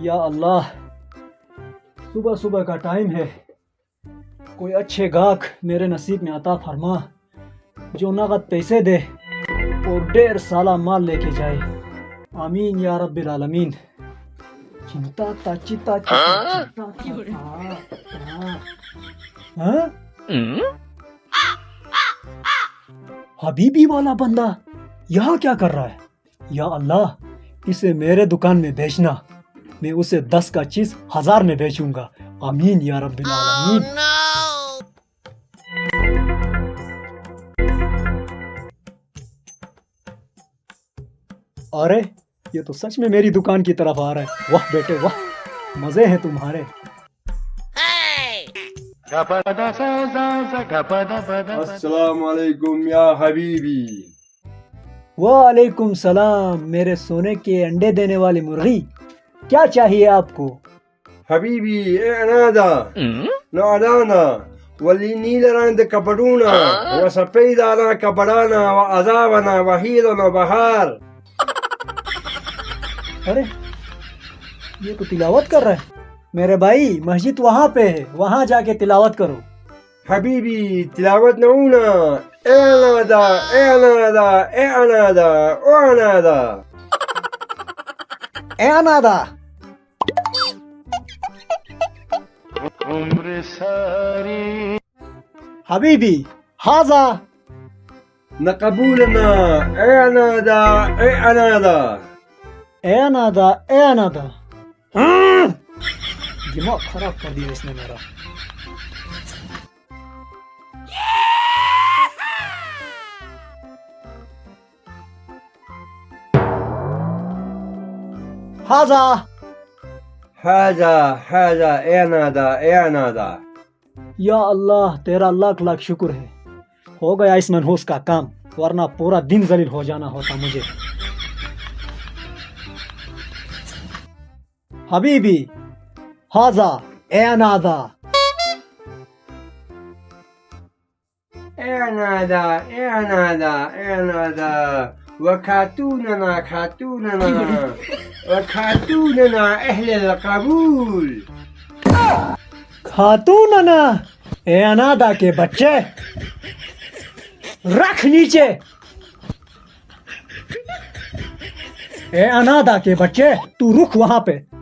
یا اللہ صبح صبح کا ٹائم ہے، کوئی اچھے گاہک میرے نصیب میں عطا فرما جو نقد پیسے دے اور 1.5 سالہ مال لے کے جائے، آمین یا رب العالمین۔ چنتا تا چتا حبیبی والا بندہ یہاں کیا کر رہا ہے؟ یا اللہ اسے میرے دکان میں بیچنا، میں اسے 10 کا چیز 1000 میں بیچوں گا، آمین یا رب العالمین۔ ارے یہ تو سچ میں میری دکان کی طرف آ رہا ہے، واہ بیٹے واہ، مزے ہیں تمہارے۔ السلام علیکم یا حبیبی۔ وعلیکم السلام میرے سونے کے انڈے دینے والی مرغی، کیا چاہیے آپ کو؟ حبیبی اعنادا نعدانا والنيلران كبرونا وسبيدانا كبرانا وعذابنا وحيدنا بهار۔ ارے یہ تو تلاوت کر رہا ہے۔ میرے بھائی مسجد وہاں پہ ہے، وہاں جا کے تلاوت کرو۔ حبیبی تلاوت نعونا اعنادا اعنادا اعنادا اعنادا اعنادا۔ عمر ساری حبیبی ہاذا۔ نقبولنا اعنادا اعنادا۔ اعنادا اعنادا۔ دماغ خراب کر دیا اس نے میرا۔ ہاذا۔ هذا اعنادا اعنادا۔ یا اللہ تیرا لاکھ لاکھ شکر ہے، ہو گیا اس منحوس کا کام، ورنہ پورا دن ذلیل ہو جانا ہوتا مجھے۔ حبیبی ہاذا اعنادا۔ اعنادا اعنادا اعنادا وكاتوننا كاتوننا وكاتوننا اهل القبول۔ خاتوننا اعنادا کے بچے رکھ نیچے۔ اعنادا کے بچے تو رک وہاں پہ۔